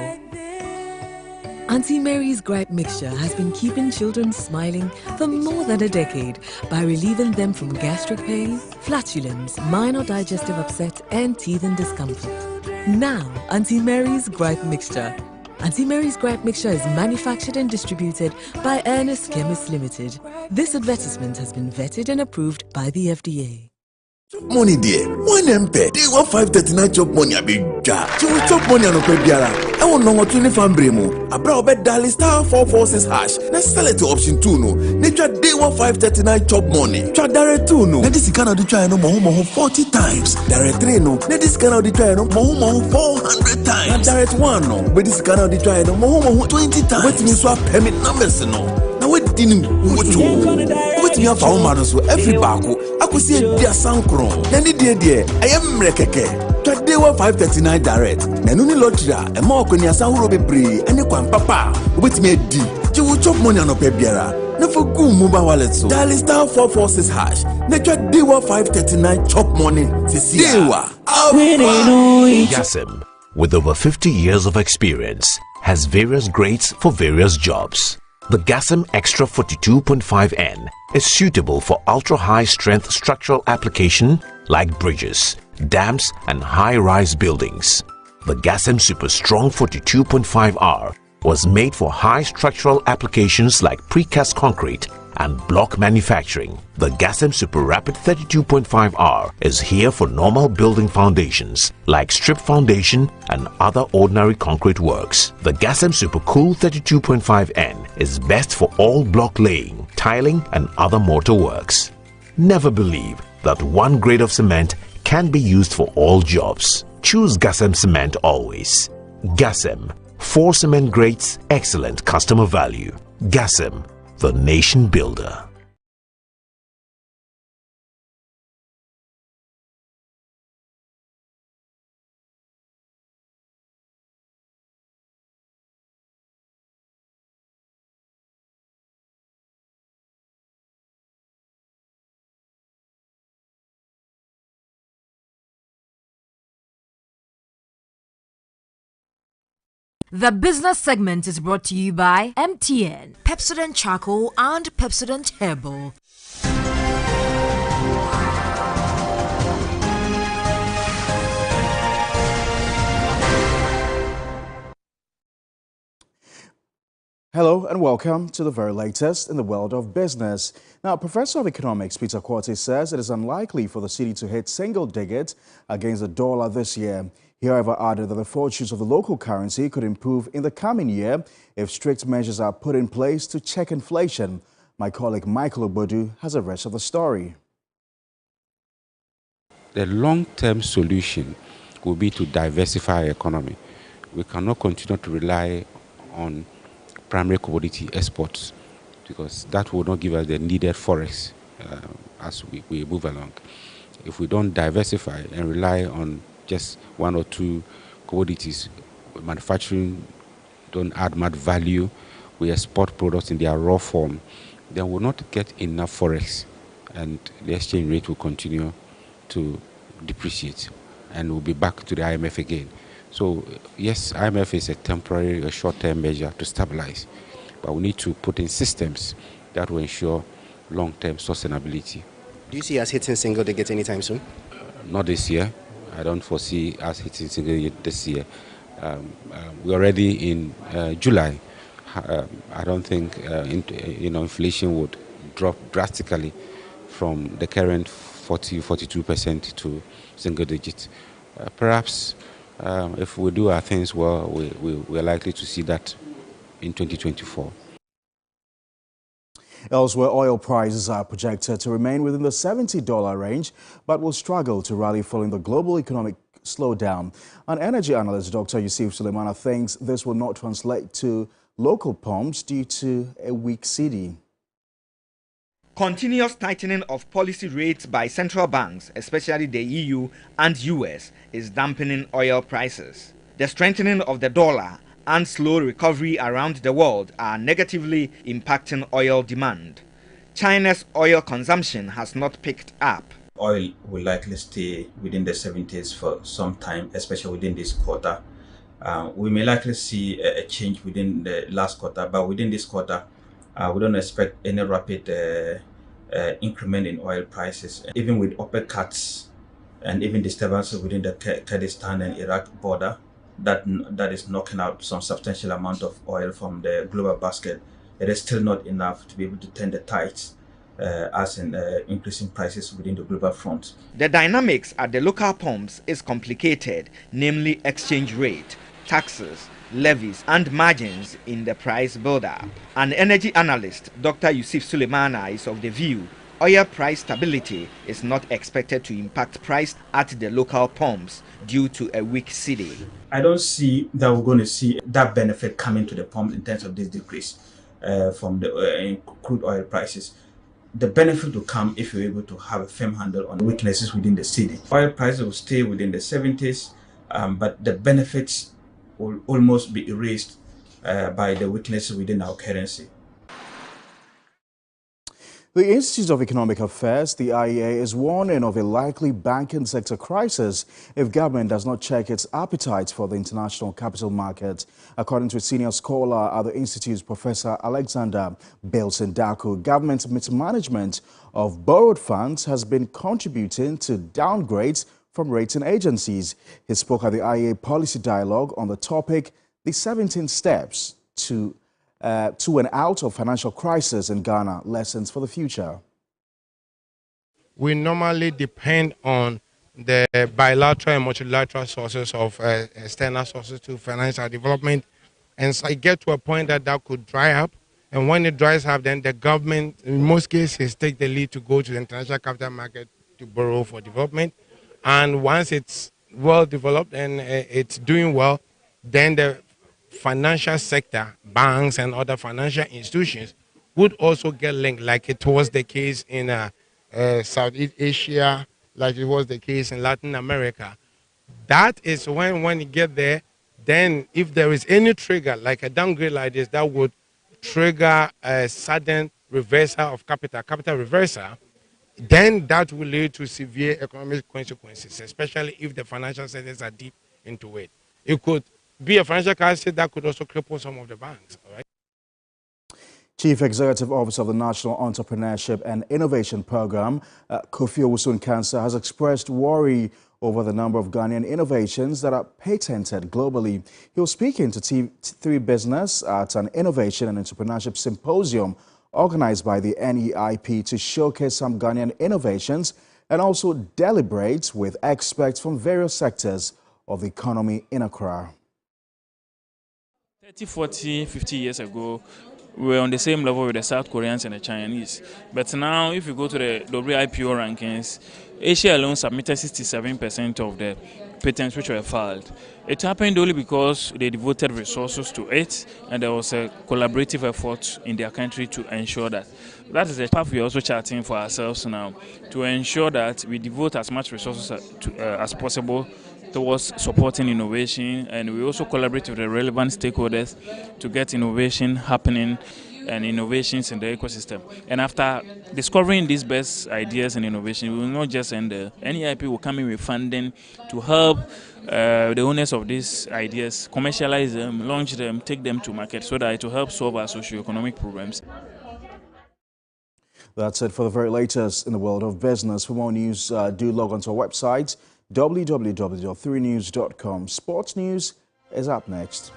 [SPEAKER 25] Auntie Mary's Gripe Mixture has been keeping children smiling for more than a decade by relieving them from gastric pain, flatulence, minor digestive upset, and teeth and discomfort. Now, Auntie Mary's Gripe Mixture. Auntie Mary's Gripe Mixture is manufactured and distributed by Ernest Chemists Limited. This advertisement has been vetted and approved by the FDA.
[SPEAKER 26] Money there, 1 MP. They want 539 chop money a big jar. So we chop money on a biara. I want no 25 bremo. A brow bed dial *446#. Let's sell it to option 2 no. Nature day 539 chop money. Try direct 2 no. Now this kind of the try no more 40 times. Direct 3 no. Now this kind of the try no more 400 times. Now direct 1 no. But this kind of the try no more 20 times. Wait me swap permit numbers no. Now wait didn't what me have found man so every bako. I could see a dear sankron. Then the dear I am rekeke. Today 539 direct. Nanuni lottery and more when you sound robe bree and you can papa. Wait me D. You will chop money on a pebiera. Never go mobile wallet so. Dial *446#. Nature Dewa 539 chop money. Dewa.
[SPEAKER 27] Gassim, with over 50 years of experience, has various grades for various jobs. The Gassim Extra 42.5N is suitable for ultra-high strength structural application like bridges, dams and high-rise buildings. The Gassim Super Strong 42.5R was made for high structural applications like precast concrete and block manufacturing. The Gassim Super Rapid 32.5R is here for normal building foundations like strip foundation and other ordinary concrete works. The Gassim Super Cool 32.5N is best for all block laying, tiling and other mortar works. Never believe that one grade of cement can be used for all jobs. Choose Gassim Cement always. Gassim, 4 cement grades, excellent customer value. Gassim, the nation builder.
[SPEAKER 3] The business segment is brought to you by MTN, Pepsodent Charcoal and Pepsodent Herbal.
[SPEAKER 2] Hello and welcome to the very latest in the world of business. Now, Professor of Economics Peter Quartey says it is unlikely for the cedi to hit single digits against the dollar this year. He, however, added that the fortunes of the local currency could improve in the coming year if strict measures are put in place to check inflation. My colleague Michael Obodu has the rest of the story.
[SPEAKER 6] The long-term solution will be to diversify our economy. We cannot continue to rely on primary commodity exports because that will not give us the needed forex as we move along. If we don't diversify and rely on just one or two commodities, manufacturing don't add much value, we export products in their raw form, then we'll not get enough forex and the exchange rate will continue to depreciate and we'll be back to the IMF again. So yes, IMF is a temporary, a short-term measure to stabilize, but we need to put in systems that will ensure long-term sustainability.
[SPEAKER 7] Do you see us hitting single digits anytime soon?
[SPEAKER 6] Not this year. I don't foresee us hitting single digit this year. We're already in July. I don't think inflation would drop drastically from the current 40-42% to single digits. Perhaps if we do our things well, we're likely to see that in 2024.
[SPEAKER 2] Elsewhere, oil prices are projected to remain within the $70 range, but will struggle to rally following the global economic slowdown. An energy analyst, Dr. Yusuf Sulemana, thinks this will not translate to local pumps due to a weak cedi.
[SPEAKER 8] Continuous tightening of policy rates by central banks, especially the EU and US, is dampening oil prices. The strengthening of the dollar and slow recovery around the world are negatively impacting oil demand. China's oil consumption has not picked up.
[SPEAKER 9] Oil will likely stay within the 70s for some time, especially within this quarter. We may likely see a change within the last quarter, but within this quarter, we don't expect any rapid increment in oil prices. Even with OPEC cuts and even disturbances within the Kurdistan and Iraq border, that is knocking out some substantial amount of oil from the global basket. It is still not enough to be able to turn the tides as in increasing prices within the global front.
[SPEAKER 8] The dynamics at the local pumps is complicated, namely exchange rate, taxes, levies and margins in the price buildup. An energy analyst, Dr. Yusuf Sulemana, is of the view oil price stability is not expected to impact price at the local pumps due to a weak cedi.
[SPEAKER 9] I don't see that we're going to see that benefit coming to the pumps in terms of this decrease from the crude oil prices. The benefit will come if you're able to have a firm handle on the weaknesses within the cedi. Oil prices will stay within the 70s, but the benefits will almost be erased by the weaknesses within our currency.
[SPEAKER 2] The Institute of Economic Affairs, the IEA, is warning of a likely banking sector crisis if government does not check its appetite for the international capital market. According to a senior scholar at the Institute's Professor Alexander Belson-Daku, government mismanagement of borrowed funds has been contributing to downgrades from rating agencies. He spoke at the IEA Policy Dialogue on the topic, the 17 steps to and out of financial crisis in Ghana, lessons for the future.
[SPEAKER 11] We normally depend on the bilateral and multilateral sources of external sources to finance our development. And so I get to a point that could dry up. And when it dries up, then the government, in most cases, take the lead to go to the international capital market to borrow for development. And once it's well developed and it's doing well, then the financial sector, banks and other financial institutions would also get linked, like it was the case in Southeast Asia, like it was the case in Latin America. That is when you get there, then if there is any trigger, like a downgrade like this, that would trigger a sudden reversal of capital reversal, then that will lead to severe economic consequences, especially if the financial sectors are deep into it. It could be a financial crisis that could also cripple some of the banks. All right?
[SPEAKER 2] Chief Executive Officer of the National Entrepreneurship and Innovation Program, Kofi Owusu-Nkansah, has expressed worry over the number of Ghanaian innovations that are patented globally. He was speaking to T3 Business at an Innovation and Entrepreneurship Symposium organized by the NEIP to showcase some Ghanaian innovations and also deliberate with experts from various sectors of the economy in Accra.
[SPEAKER 5] 30, 40, 50 years ago, we were on the same level with the South Koreans and the Chinese. But now, if you go to the WIPO rankings, Asia alone submitted 67% of the patents which were filed. It happened only because they devoted resources to it, and there was a collaborative effort in their country to ensure that. That is the path we are also charting for ourselves now, to ensure that we devote as much resources as possible towards supporting innovation, and we also collaborate with the relevant stakeholders to get innovation happening and innovations in the ecosystem. And after discovering these best ideas and innovation, we will not just end there. NEIP will come in with funding to help the owners of these ideas commercialize them, launch them, take them to market so that it will help solve our socio-economic problems.
[SPEAKER 2] That's it for the very latest in the world of business. For more news, do log on to our website, www.3news.com. Sports news is up next.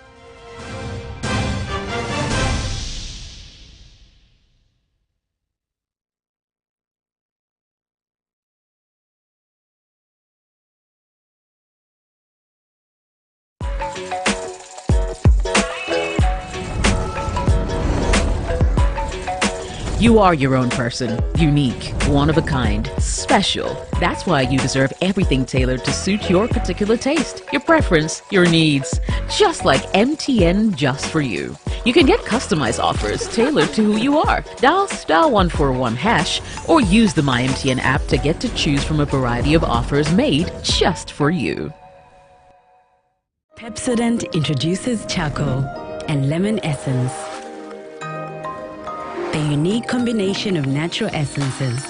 [SPEAKER 22] You are your own person, unique, one of a kind, special. That's why you deserve everything tailored to suit your particular taste, your preference, your needs. Just like MTN Just For You. You can get customized offers tailored to who you are. Dial *141# or use the MyMTN app to get to choose from a variety of offers made just for you.
[SPEAKER 10] Pepsodent introduces charcoal and lemon essence. The unique combination of natural essences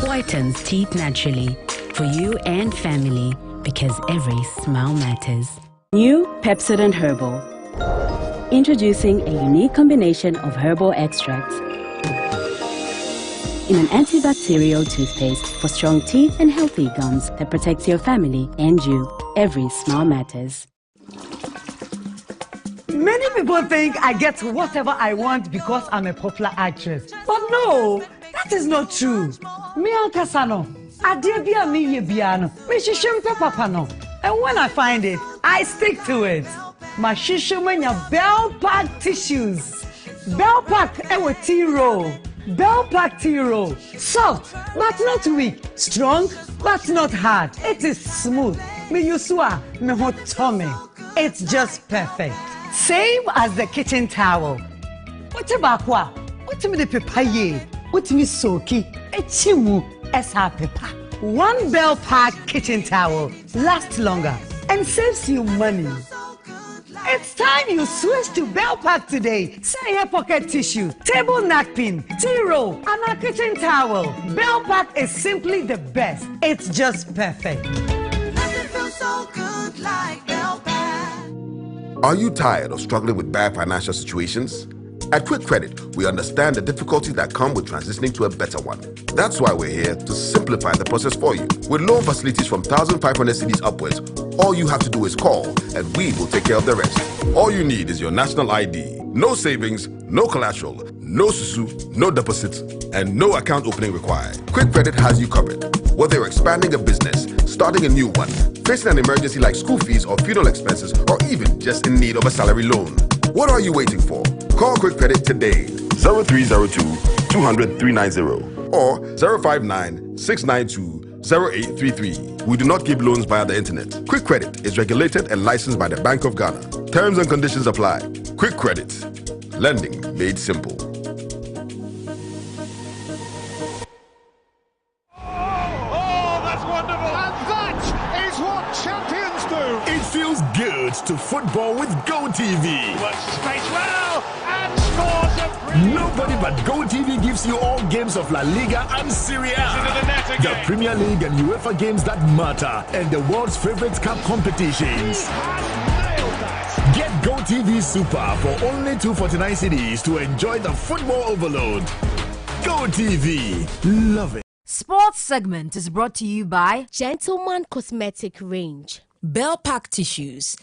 [SPEAKER 10] whitens teeth naturally for you and family because every smile matters.
[SPEAKER 12] New Pepsodent Herbal. Introducing a unique combination of herbal extracts in an antibacterial toothpaste for strong teeth and healthy gums that protects your family and you. Every smile matters.
[SPEAKER 13] Many people think I get whatever I want because I'm a popular actress. But no, that is not true. Me Ankasano, Adebia mi yebiano, me shishimpe papano. And when I find it, I stick to it. My shishimenya Bell Pack tissues. Bell Pack ewe tea roll. Bell Pack tea roll. Soft, but not weak. Strong, but not hard. It is smooth. Me yusua, me hot tummy. It's just perfect. Same as the kitchen towel. What about what? What me the papaye? What me soaki? Echimu esa pepa. One Bell Pack kitchen towel lasts longer and saves you money. It's time you switch to Bell Pack today. Say your pocket tissue, table napkin, tea roll, and a kitchen towel. Bell Pack is simply the best. It's just perfect.
[SPEAKER 14] Nothing feels so good like Bell Pack.
[SPEAKER 26] Are you tired of struggling with bad financial situations? At Quick Credit, we understand the difficulties that come with transitioning to a better one. That's why we're here to simplify the process for you. With loan facilities from 1,500 cedis upwards, all you have to do is call and we will take care of the rest. All you need is your national ID. No savings, no collateral, no susu, no deposits, and no account opening required. Quick Credit has you covered. Whether you're expanding a business, starting a new one, facing an emergency like school fees or funeral expenses, or even just in need of a salary loan. What are you waiting for? Call Quick Credit today. 0302-200-390 or 059-692-0833. We do not give loans via the internet. Quick Credit is regulated and licensed by the Bank of Ghana. Terms and conditions apply. Quick Credit. Lending made simple.
[SPEAKER 15] Good to football with GoTV.
[SPEAKER 14] Works space well and scores a
[SPEAKER 15] Nobody but GoTV gives you all games of La Liga and Serie A, the Premier League and UEFA games that matter, and the world's favorite cup competitions. GoTV Super for only 249 cedis to enjoy the football overload. GoTV, love it.
[SPEAKER 3] Sports segment is brought to you by
[SPEAKER 1] Gentleman Cosmetic Range,
[SPEAKER 3] Bell Pack Tissues.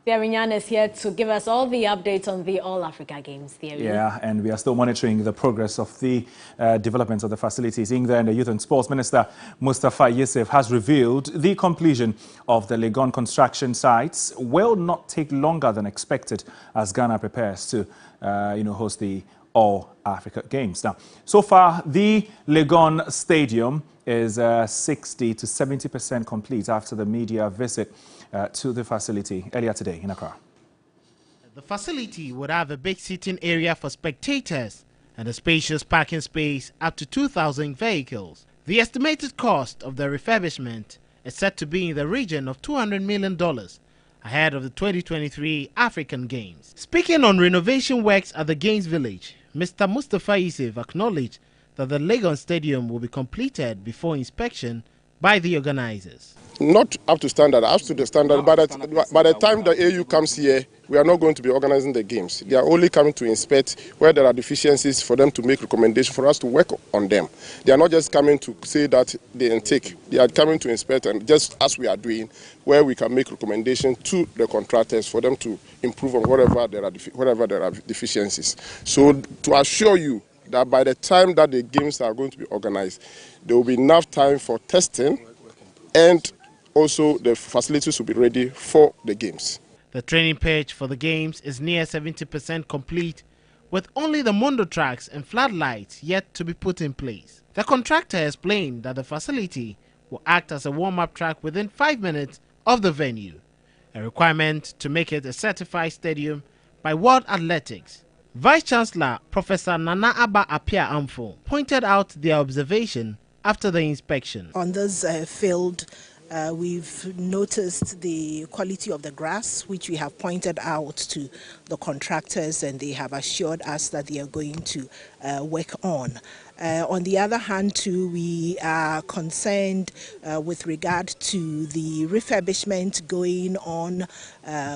[SPEAKER 1] Thierry Nyan is here to give us all the updates on the All Africa Games. Thierry.
[SPEAKER 16] Yeah, and we are still monitoring the progress of the development of the facilities. In there, and the Youth and Sports Minister, Mustafa Yusuf, has revealed the completion of the Legon construction sites will not take longer than expected as Ghana prepares to host the All Africa Games. Now, so far, the Legon Stadium is 60 to 70% complete after the media visit to the facility earlier today in Accra.
[SPEAKER 17] The facility would have a big seating area for spectators and a spacious parking space up to 2,000 vehicles. The estimated cost of the refurbishment is set to be in the region of $200 million ahead of the 2023 African Games. Speaking on renovation works at the Games Village, Mr. Mustafa Yusuf acknowledged that the Legon Stadium will be completed before inspection by the organizers.
[SPEAKER 18] Not up to standard, up to the standard. By the time the AU comes here, we are not going to be organizing the games. They are only coming to inspect where there are deficiencies for them to make recommendations for us to work on them. They are not just coming to say that they intake. They are coming to inspect, and just as we are doing, where we can make recommendations to the contractors for them to improve on wherever there are deficiencies. So to assure you that by the time that the games are going to be organized, there will be enough time for testing, and also the facilities will be ready for the games.
[SPEAKER 17] The training pitch for the games is near 70% complete, with only the Mondo tracks and floodlights yet to be put in place. The contractor explained that the facility will act as a warm-up track within 5 minutes of the venue, a requirement to make it a certified stadium by World Athletics. Vice-Chancellor Professor Nana Abba Apia Amfo pointed out their observation after the inspection.
[SPEAKER 19] On this field, we've noticed the quality of the grass, which we have pointed out to the contractors, and they have assured us that they are going to work on. On the other hand, too, we are concerned with regard to the refurbishment going on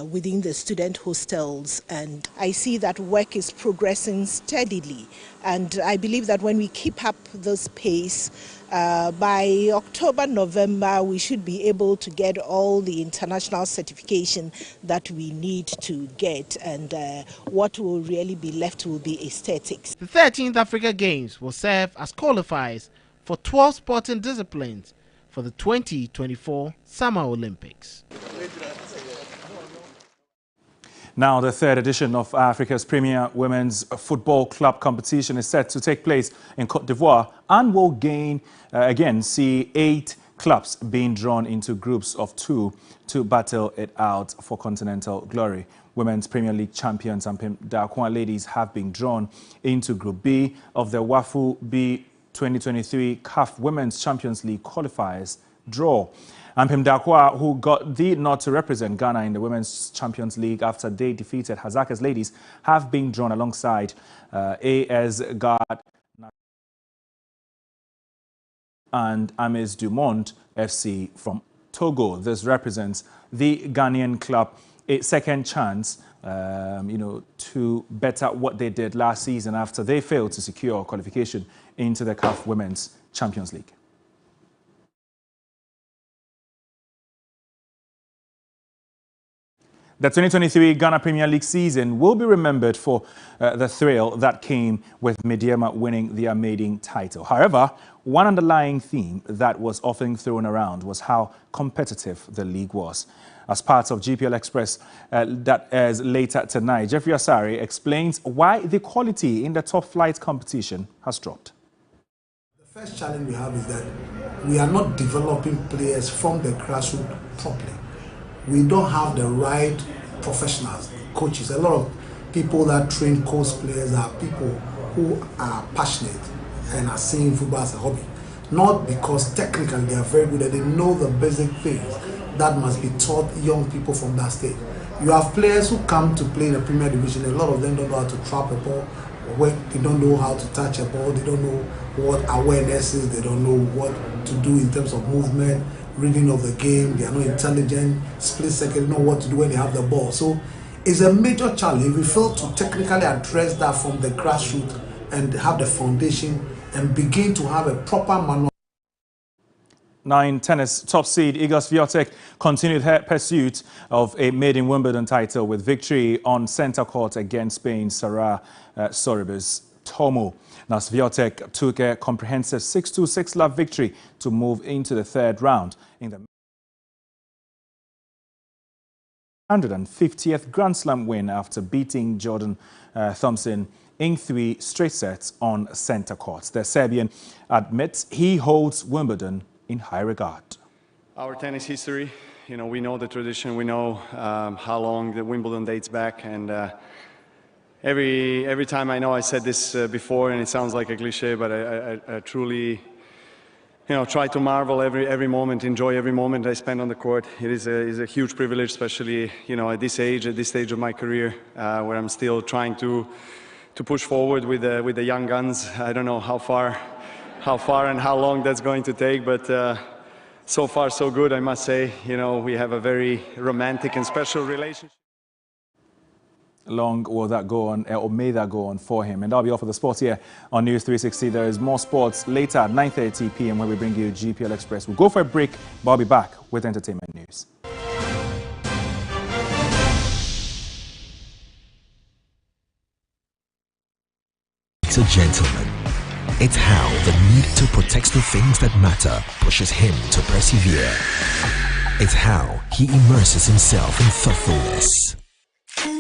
[SPEAKER 19] within the student hostels, and I see that work is progressing steadily, and I believe that when we keep up this pace, by October, November, we should be able to get all the international certification that we need to get, and what will really be left will be aesthetics.
[SPEAKER 17] The 13th Africa Games will serve as qualifiers for 12 sporting disciplines for the 2024 Summer Olympics.
[SPEAKER 16] Now, the third edition of Africa's premier women's football club competition is set to take place in Côte d'Ivoire and will see 8 clubs being drawn into groups of 2 to battle it out for continental glory. Women's Premier League champions Ampem Darkwa ladies have been drawn into Group B of the WAFU B 2023 CAF Women's Champions League qualifiers draw. Ampem Darkwa, who got the nod to represent Ghana in the Women's Champions League after they defeated Hazaka's ladies, have been drawn alongside AS Guard and Amis Dumont FC from Togo. This represents the Ghanaian club a second chance, to better what they did last season after they failed to secure qualification into the CAF Women's Champions League. The 2023 Ghana Premier League season will be remembered for the thrill that came with Medeama winning their maiden title. However, one underlying theme that was often thrown around was how competitive the league was. As part of GPL Express that airs later tonight, Jeffrey Asari explains why the quality in the top flight competition has dropped.
[SPEAKER 20] The first challenge we have is that we are not developing players from the grassroots properly. We don't have the right professionals, coaches. A lot of people that train coach players are people who are passionate and are seeing football as a hobby. Not because technically they are very good, they know the basic things that must be taught young people from that stage. You have players who come to play in the Premier Division, a lot of them don't know how to trap a ball, They don't know how to touch a ball. They don't know what awareness is. They don't know what to do in terms of movement, reading of the game. They are not intelligent. Split second, they don't know what to do when they have the ball. So it's a major challenge. We fail to technically address that from the grassroots and have the foundation and begin to have a proper manual.
[SPEAKER 16] 9 tennis top seed Iga Swiatek continued her pursuit of a maiden Wimbledon title with victory on centre court against Spain's Sara Sorribes Tormo. Now Swiatek took a comprehensive 6-2, 6-love victory to move into the third round in the 150th Grand Slam win after beating Jordan Thompson in 3 straight sets on centre court. The Serbian admits he holds Wimbledon in high regard.
[SPEAKER 4] Our tennis history, we know the tradition, we know how long the Wimbledon dates back, and every time I said this before, and it sounds like a cliche, but I truly, try to marvel every moment, enjoy every moment I spend on the court. It is a huge privilege, especially at this age, at this stage of my career, where I'm still trying to push forward with the young guns. I don't know how far and how long that's going to take, but so far so good, I must say. We have a very romantic and special relationship.
[SPEAKER 16] Long will that go on, or may that go on for him? And that'll be all for the sports here on News 360. There is more sports later at 9:30 p.m. when we bring you GPL Express. We'll go for a break, but I'll be back with entertainment news.
[SPEAKER 7] It's a gentleman. It's how the need to protect the things that matter pushes him to persevere. It's how he immerses himself in thoughtfulness.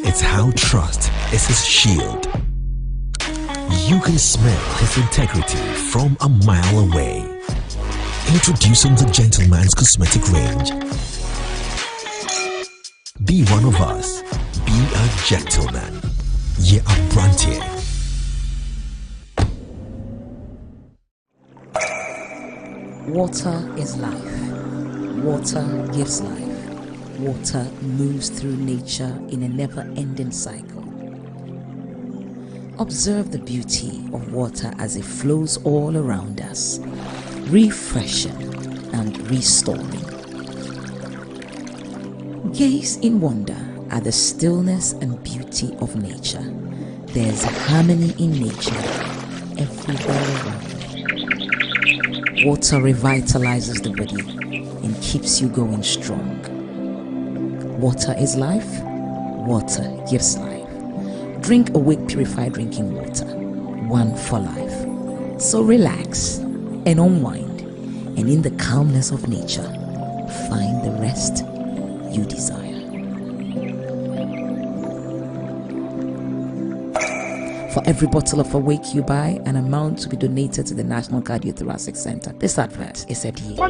[SPEAKER 7] It's how trust is his shield. You can smell his integrity from a mile away. Introducing the Gentleman's Cosmetic Range. Be one of us. Be a gentleman. Ye Abrantie.
[SPEAKER 21] Water is life. Water gives life. Water moves through nature in a never-ending cycle. Observe the beauty of water as it flows all around us, refreshing and restoring. Gaze in wonder at the stillness and beauty of nature. There's harmony in nature everywhere around. Water revitalizes the body and keeps you going strong. Water is life. Water gives life. Drink Awake Purified Drinking Water. One for life. So relax and unwind, and in the calmness of nature, find the rest you desire. For every bottle of Awake you buy, an amount to be donated to the National Cardiothoracic Center. This advert is said here.
[SPEAKER 23] Mo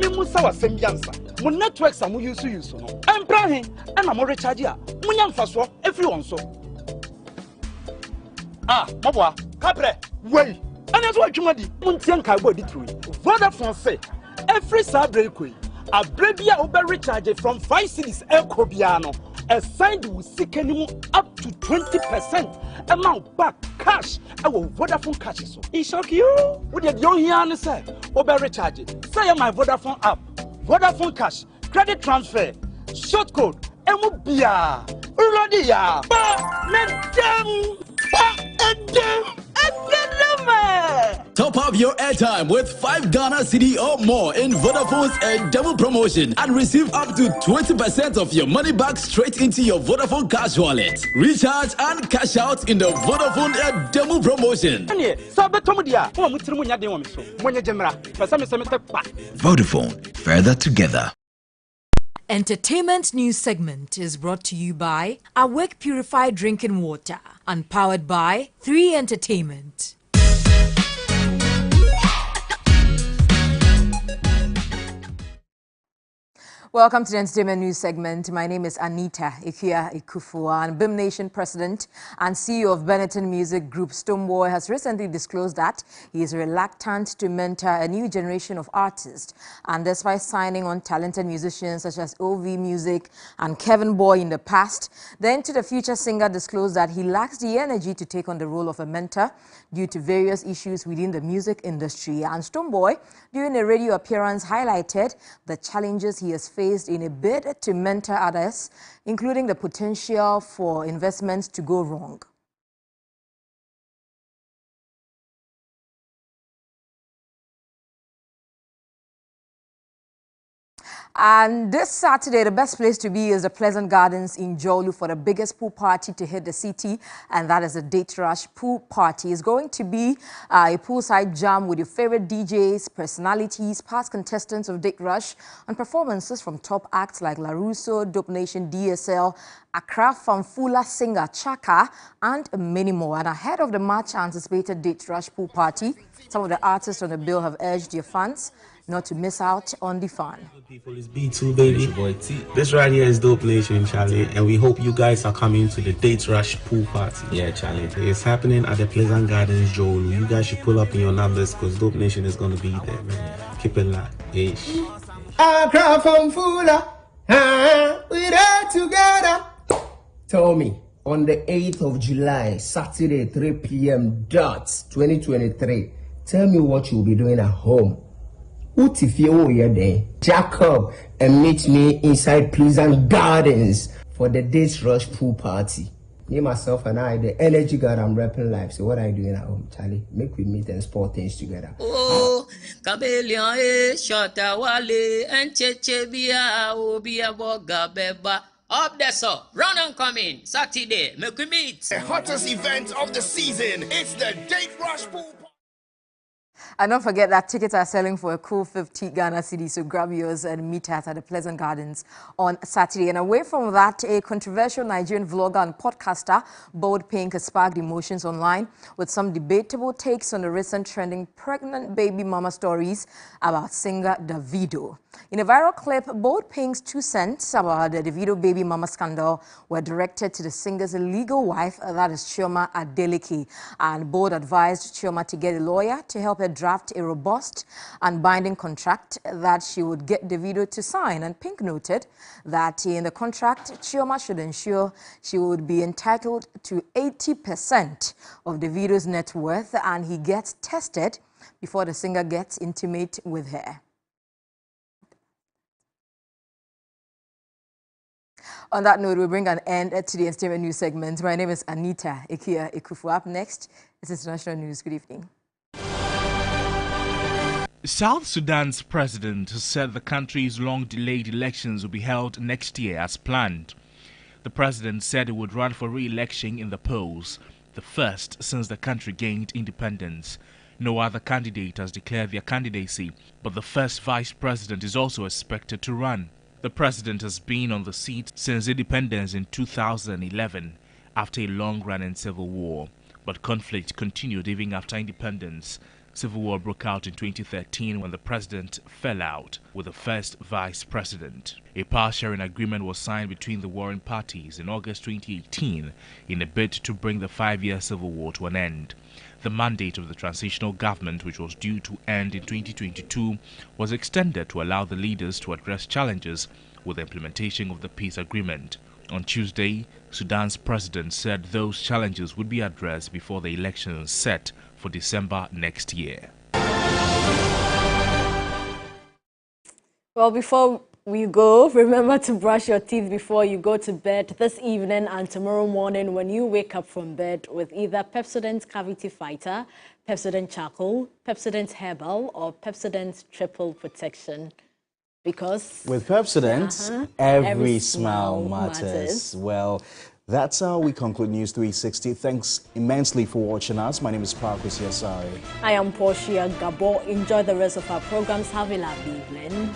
[SPEAKER 23] networks are use no. Emprahin and I'm recharge ya. Munyam faso everyone so. Mabwa, Capre, way. And that's what you madi. Muntian Kaibo Ditui. Vodafone say every Sabre Kui, a Brebia Uber recharge from 5 cities El Cobiano. Assigned with seeking up to 20% amount back cash. Our Vodafone cash so. It shock you? What did you hear say? Uber recharge. Say my Vodafone app. Vodafone cash, credit transfer, short code, MOBIA, Uradia,
[SPEAKER 24] Top up your airtime with 5 Ghana Cedi or more in Vodafone's double promotion and receive up to 20% of your money back straight into your Vodafone cash wallet. Recharge and cash out in the Vodafone double promotion.
[SPEAKER 7] Vodafone, further together.
[SPEAKER 3] Entertainment news segment is brought to you by Awake Purified Drinking Water and powered by 3 Entertainment. Welcome to the Entertainment News segment. My name is Anita Ikea Ekufuwa, and BIM Nation President and CEO of Benetton Music Group, Stonebwoy, has recently disclosed that he is reluctant to mentor a new generation of artists. And despite signing on talented musicians such as OV Music and Kevin Boy in the past, the Into the Future singer disclosed that he lacks the energy to take on the role of a mentor due to various issues within the music industry. And Stonebwoy, during a radio appearance, highlighted the challenges he has faced in a bid to mentor others, including the potential for investments to go wrong. And this Saturday, the best place to be is the Pleasant Gardens in Jolu for the biggest pool party to hit the city, and that is the Date Rush Pool Party. It's going to be a poolside jam with your favorite DJs, personalities, past contestants of Date Rush, and performances from top acts like LaRusso, Dope Nation, DSL, Accra Famfula singer Chaka, and many more. And ahead of the much anticipated Date Rush Pool Party, some of the artists on the bill have urged their fans not to miss out on the fun.
[SPEAKER 5] People, it's B2, baby. This right here is Dope Nation, Charlie, and we hope you guys are coming to the Date Rush Pool Party. Yeah, Charlie. It's happening at the Pleasant Gardens, Jolu. You guys should pull up in your numbers because Dope Nation is going to be there, man. Keep it locked. Ish.
[SPEAKER 6] Accra Famfula, we're there together. Tell me, on the 8th of July, Saturday, 3 p.m. dots, 2023, tell me what you'll be doing at home. What if you're there? Jacob and meet me inside Pleasant Gardens for the Date Rush Pool Party. Me, myself, and I, the energy god I'm repping life. So what are you doing at home, Charlie? Make we meet and sport things together.
[SPEAKER 8] Oh, Kabelia, Shota Wale, and Chechebia, Obia Boga Beba. Up there, sir. Run and come in. Saturday, make we meet.
[SPEAKER 15] The hottest event of the season. It's the Date Rush Pool Party.
[SPEAKER 3] And don't forget that tickets are selling for a cool 50 Ghana cedis, so grab yours and meet us at the Pleasant Gardens on Saturday. And away from that, a controversial Nigerian vlogger and podcaster, Bold Pink, has sparked emotions online with some debatable takes on the recent trending pregnant baby mama stories about singer Davido. In a viral clip, Bold Pink's 2 cents about the Davido baby mama scandal were directed to the singer's legal wife, that is Chioma Adeleke. And Bold advised Chioma to get a lawyer to help her draft a robust and binding contract that she would get Davido to sign. And Pink noted that in the contract, Chioma should ensure she would be entitled to 80% of Davido's net worth, and he gets tested before the singer gets intimate with her. On that note, we bring an end to the Entertainment News segment. My name is Anita Ikea Ekufuwa. Up next is International News. Good evening.
[SPEAKER 9] South Sudan's president has said the country's long-delayed elections will be held next year as planned. The president said he would run for re-election in the polls, the first since the country gained independence. No other candidate has declared their candidacy, but the first vice president is also expected to run. The president has been on the seat since independence in 2011 after a long-running civil war, but conflict continued even after independence. Civil war broke out in 2013 when the president fell out with the first vice president. A power-sharing agreement was signed between the warring parties in August 2018 in a bid to bring the 5-year civil war to an end. The mandate of the transitional government, which was due to end in 2022, was extended to allow the leaders to address challenges with the implementation of the peace agreement. On Tuesday, Sudan's president said those challenges would be addressed before the elections set for December next year.
[SPEAKER 1] Well, before we go, remember to brush your teeth before you go to bed this evening and tomorrow morning when you wake up from bed with either Pepsodent Cavity Fighter, Pepsodent Charcoal, Pepsodent Herbal, or Pepsodent Triple Protection. Because
[SPEAKER 2] with Pepsodent, every smile matters. Well, that's how we conclude News 360. Thanks immensely for watching us. My name is Parkus Yasari.
[SPEAKER 1] I am Portia Gabo. Enjoy the rest of our programs. Have a lovely evening.